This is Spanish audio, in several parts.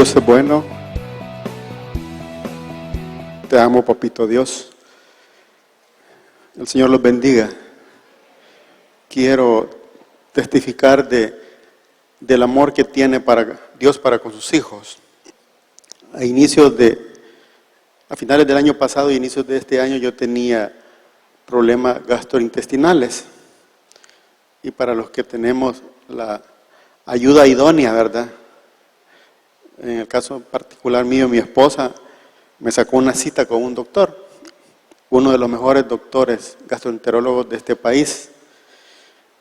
Dios es bueno. Te amo, papito Dios. El Señor los bendiga. Quiero testificar del amor que tiene Dios para con sus hijos. A finales del año pasado y inicios de este año yo tenía problemas gastrointestinales. Y para los que tenemos la ayuda idónea, ¿verdad? En el caso particular mío, mi esposa me sacó una cita con un doctor, uno de los mejores doctores gastroenterólogos de este país.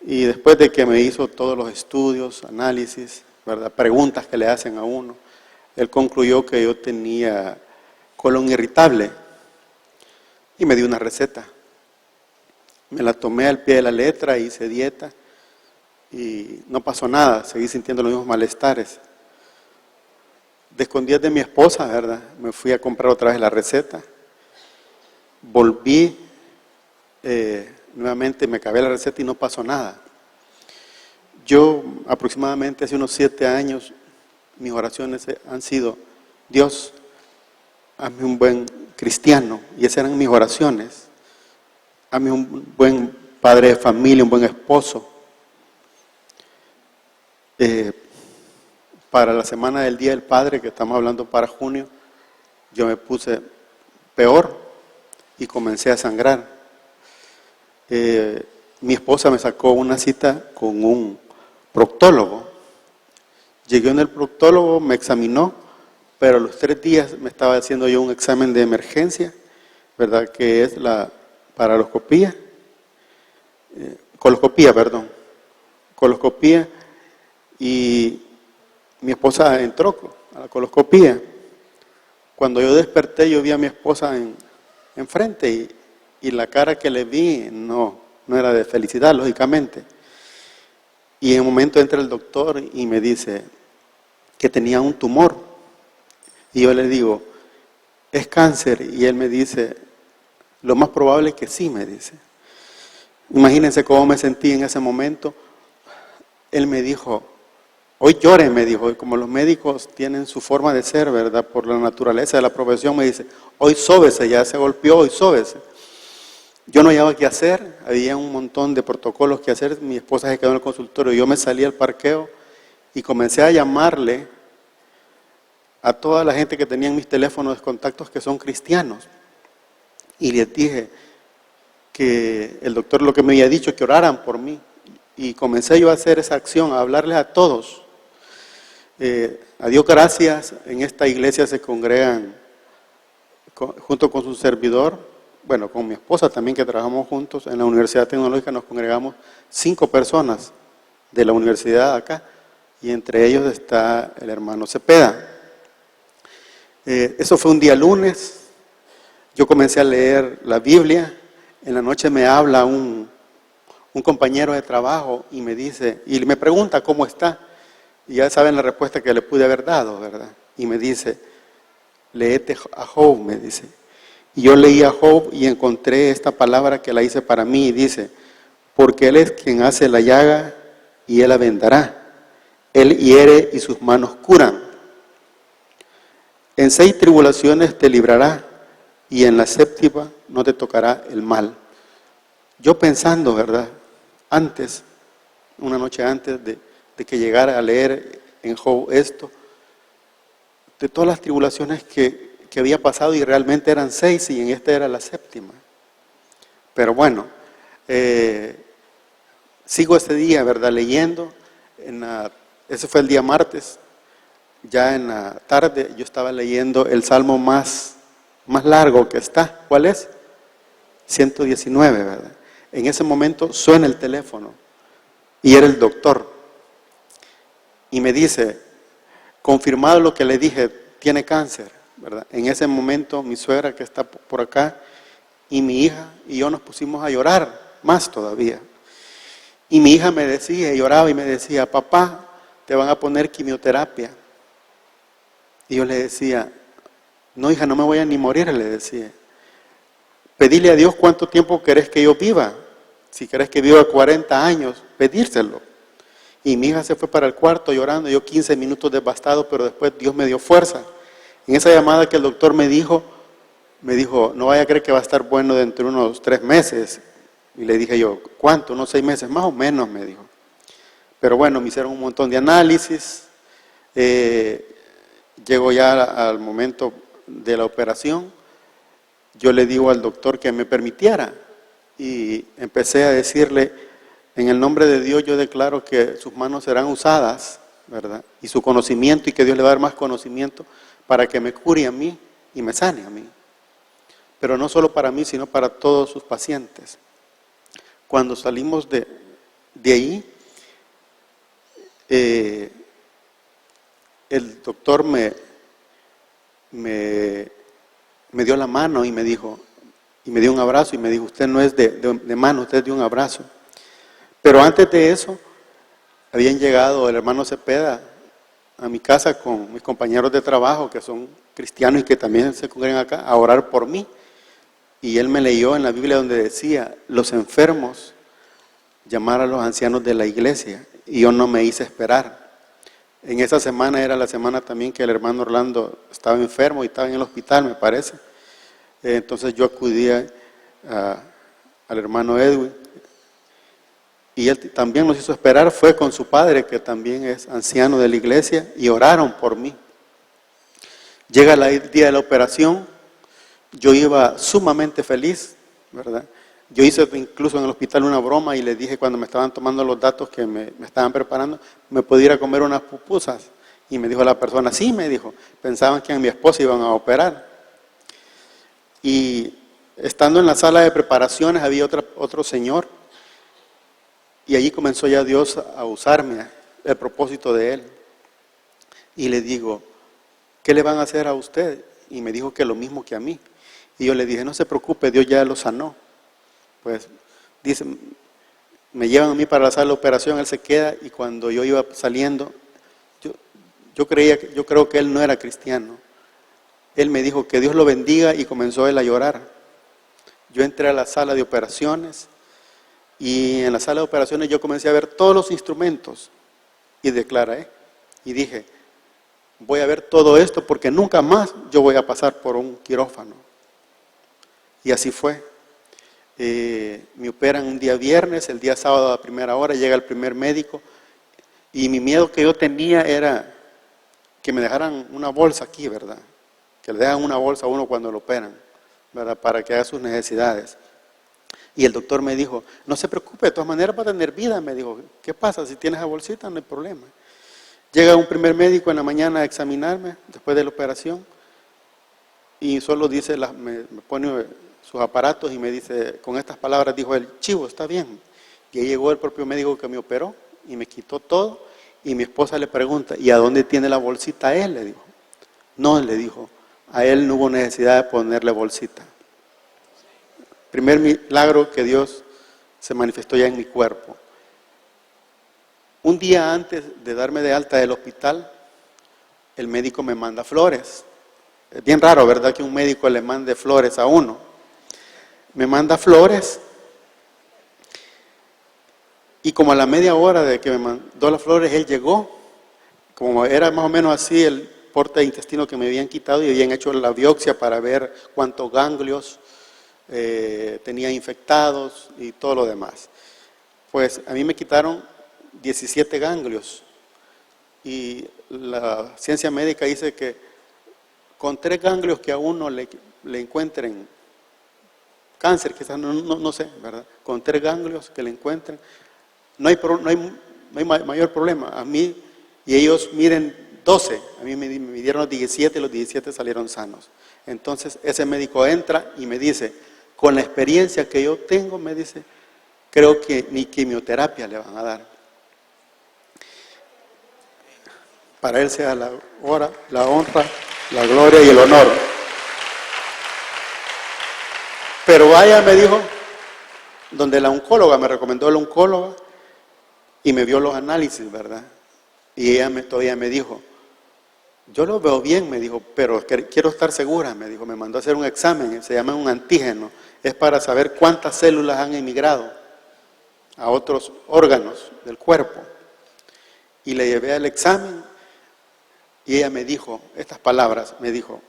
Y después de que me hizo todos los estudios, análisis, ¿verdad?, preguntas que le hacen a uno, él concluyó que yo tenía colon irritable y me dio una receta. Me la tomé al pie de la letra, hice dieta y no pasó nada, seguí sintiendo los mismos malestares. De escondidas de mi esposa, ¿verdad?, me fui a comprar otra vez la receta. Volví, nuevamente me acabé la receta y no pasó nada. Yo aproximadamente hace unos 7 años, mis oraciones han sido: Dios, hazme un buen cristiano. Y esas eran mis oraciones. Hazme un buen padre de familia, un buen esposo. Para la semana del Día del Padre, que estamos hablando para junio, yo me puse peor y comencé a sangrar. Mi esposa me sacó una cita con un proctólogo. Llegué en el proctólogo, me examinó, pero a los 3 días me estaba haciendo yo un examen de emergencia, ¿verdad?, que es la paroscopía, coloscopía, y mi esposa entró a la coloscopía. Cuando yo desperté, yo vi a mi esposa enfrente y la cara que le vi no era de felicidad, lógicamente. Y en un momento entra el doctor y me dice que tenía un tumor. Y yo le digo, ¿es cáncer? Y él me dice, lo más probable es que sí, me dice. Imagínense cómo me sentí en ese momento. Él me dijo, hoy llore, me dijo, y como los médicos tienen su forma de ser, ¿verdad?, por la naturaleza de la profesión, me dice, hoy sóbese, ya se golpeó, hoy sóbese. Yo no hallaba qué hacer, había un montón de protocolos que hacer, mi esposa se quedó en el consultorio, yo me salí al parqueo y comencé a llamarle a toda la gente que tenía en mis teléfonos de contactos que son cristianos. Y les dije que el doctor lo que me había dicho, que oraran por mí. Y comencé yo a hacer esa acción, a hablarles a todos. A Dios gracias, en esta iglesia se congregan, junto con su servidor, bueno, con mi esposa también, que trabajamos juntos, en la Universidad Tecnológica nos congregamos 5 personas de la universidad acá, y entre ellos está el hermano Cepeda. Eso fue un día lunes, yo comencé a leer la Biblia, en la noche me habla un compañero de trabajo y me dice, y me pregunta cómo está, y ya saben la respuesta que le pude haber dado, ¿verdad? Y me dice, léete a Job, me dice. Y yo leí a Job y encontré esta palabra que la hice para mí, y dice, porque Él es quien hace la llaga y Él la vendará. Él hiere y sus manos curan. En 6 tribulaciones te librará y en la 7ª no te tocará el mal. Yo pensando, ¿verdad?, antes, una noche antes de que llegara a leer en Job esto, de todas las tribulaciones que había pasado, y realmente eran 6 y en esta era la 7ª. Pero bueno, sigo ese día, ¿verdad?, leyendo. Ese fue el día martes. Ya en la tarde yo estaba leyendo el salmo más largo que está. ¿Cuál es? 119, ¿verdad? En ese momento suena el teléfono y era el doctor. Y me dice, confirmado lo que le dije, tiene cáncer, ¿verdad? En ese momento mi suegra, que está por acá, y mi hija y yo nos pusimos a llorar más todavía. Y mi hija me decía, lloraba y me decía, papá, te van a poner quimioterapia. Y yo le decía, no, hija, no me voy a ni morir, le decía. Pedile a Dios cuánto tiempo querés que yo viva. Si querés que viva 40 años, pedírselo. Y mi hija se fue para el cuarto llorando, yo 15 minutos devastado, pero después Dios me dio fuerza. En esa llamada que el doctor me dijo, no vaya a creer que va a estar bueno dentro de unos 3 meses. Y le dije yo, ¿cuánto? Unos 6 meses, más o menos, me dijo. Pero bueno, me hicieron un montón de análisis. Llego ya al momento de la operación. Yo le digo al doctor que me permitiera. Y empecé a decirle, en el nombre de Dios yo declaro que sus manos serán usadas, ¿verdad? Y su conocimiento, y que Dios le va a dar más conocimiento para que me cure a mí y me sane a mí. Pero no solo para mí, sino para todos sus pacientes. Cuando salimos de ahí, el doctor me dio la mano y me dijo, y me dio un abrazo y me dijo, usted no es de mano, usted es de un abrazo. Pero antes de eso, habían llegado el hermano Cepeda a mi casa con mis compañeros de trabajo que son cristianos y que también se congregan acá a orar por mí. Y él me leyó en la Biblia donde decía, los enfermos llamar a los ancianos de la iglesia, y yo no me hice esperar. En esa semana era la semana también que el hermano Orlando estaba enfermo y estaba en el hospital, me parece. Entonces yo acudí al hermano Edwin, y él también nos hizo esperar, fue con su padre, que también es anciano de la iglesia, y oraron por mí. Llega el día de la operación, yo iba sumamente feliz, ¿verdad? Yo hice incluso en el hospital una broma y le dije cuando me estaban tomando los datos que me estaban preparando, ¿me podía ir a comer unas pupusas? Y me dijo la persona, sí, me dijo, pensaban que a mi esposa iban a operar. Y estando en la sala de preparaciones había otro señor, y allí comenzó ya Dios a usarme, el propósito de Él. Y le digo, ¿qué le van a hacer a usted? Y me dijo que lo mismo que a mí. Y yo le dije, no se preocupe, Dios ya lo sanó. Pues dice, me llevan a mí para la sala de operación, él se queda, y cuando yo iba saliendo, yo creo que él no era cristiano. Él me dijo que Dios lo bendiga y comenzó él a llorar. Yo entré a la sala de operaciones y en la sala de operaciones yo comencé a ver todos los instrumentos y declaré y dije, voy a ver todo esto porque nunca más yo voy a pasar por un quirófano. Y así fue. Me operan un día viernes, el día sábado a primera hora llega el primer médico y mi miedo que yo tenía era que me dejaran una bolsa aquí, ¿verdad? Que le dejan una bolsa a uno cuando lo operan, ¿verdad? Para que haga sus necesidades. Y el doctor me dijo, no se preocupe, de todas maneras va a tener vida. Me dijo, ¿qué pasa? Si tienes la bolsita no hay problema. Llega un primer médico en la mañana a examinarme después de la operación y solo dice, me pone sus aparatos y me dice, con estas palabras dijo él, chivo, está bien. Y ahí llegó el propio médico que me operó y me quitó todo y mi esposa le pregunta, ¿y a dónde tiene la bolsita él? Le dijo. No, le dijo, a él no hubo necesidad de ponerle bolsita. Primer milagro que Dios se manifestó ya en mi cuerpo. Un día antes de darme de alta del hospital, el médico me manda flores. Es bien raro, ¿verdad? Que un médico le mande flores a uno. Me manda flores y como a la media hora de que me mandó las flores, él llegó. Como era más o menos así el porte de intestino que me habían quitado y habían hecho la biopsia para ver cuántos ganglios tenía infectados y todo lo demás. Pues a mí me quitaron 17 ganglios y la ciencia médica dice que con 3 ganglios que a uno le encuentren cáncer, quizás no sé, ¿verdad? Con 3 ganglios que le encuentren, no hay mayor problema. A mí, y ellos miden 12, a mí me dieron los 17 y los 17 salieron sanos. Entonces ese médico entra y me dice, con la experiencia que yo tengo, me dice, creo que ni quimioterapia le van a dar. Para él sea la honra, la gloria y el honor. Pero vaya, me dijo, donde la oncóloga, me recomendó la oncóloga y me vio los análisis, ¿verdad? Y ella todavía me dijo, yo lo veo bien, me dijo, pero quiero estar segura, me dijo, me mandó a hacer un examen, se llama un antígeno, es para saber cuántas células han emigrado a otros órganos del cuerpo. y le llevé al examen y ella me dijo estas palabras, me dijo,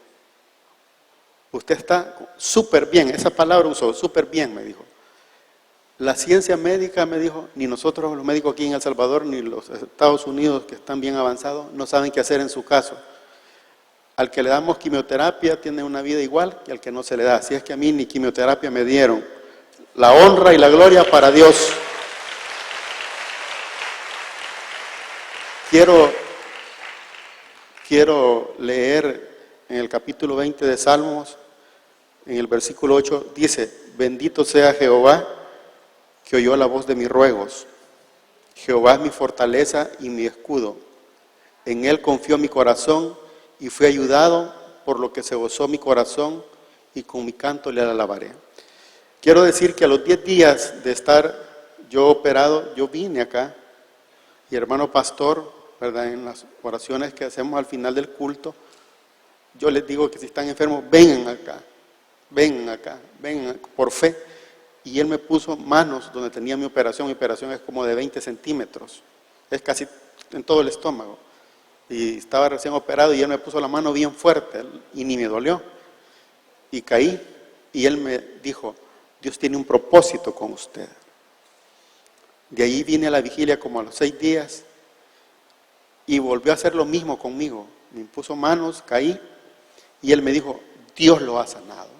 usted está súper bien, esa palabra usó, súper bien, me dijo. La ciencia médica, me dijo, ni nosotros los médicos aquí en El Salvador, ni los Estados Unidos que están bien avanzados, no saben qué hacer en su caso. Al que le damos quimioterapia tiene una vida igual que al que no se le da. Así es que a mí ni quimioterapia me dieron. La honra y la gloria para Dios. Quiero leer en el capítulo 20 de Salmos, en el versículo 8, dice, bendito sea Jehová, que oyó la voz de mis ruegos. Jehová es mi fortaleza y mi escudo. En él confió mi corazón y fui ayudado, por lo que se gozó mi corazón y con mi canto le alabaré. Quiero decir que a los 10 días de estar yo operado, yo vine acá y hermano pastor, ¿verdad? En las oraciones que hacemos al final del culto, yo les digo que si están enfermos, vengan acá, vengan por fe. Y él me puso manos donde tenía mi operación es como de 20 centímetros, es casi en todo el estómago. Y estaba recién operado y él me puso la mano bien fuerte y ni me dolió. Y caí y él me dijo, Dios tiene un propósito con usted. De ahí vine a la vigilia como a los 6 días y volvió a hacer lo mismo conmigo. Me puso manos, caí y él me dijo, Dios lo ha sanado.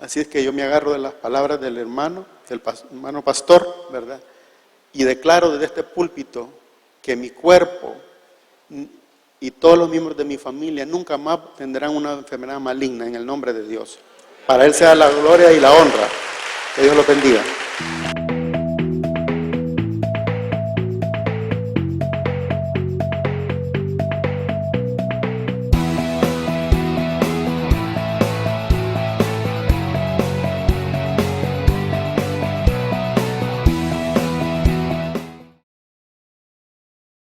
Así es que yo me agarro de las palabras del hermano pastor, ¿verdad? Y declaro desde este púlpito que mi cuerpo y todos los miembros de mi familia nunca más tendrán una enfermedad maligna en el nombre de Dios. Para Él sea la gloria y la honra. Que Dios los bendiga.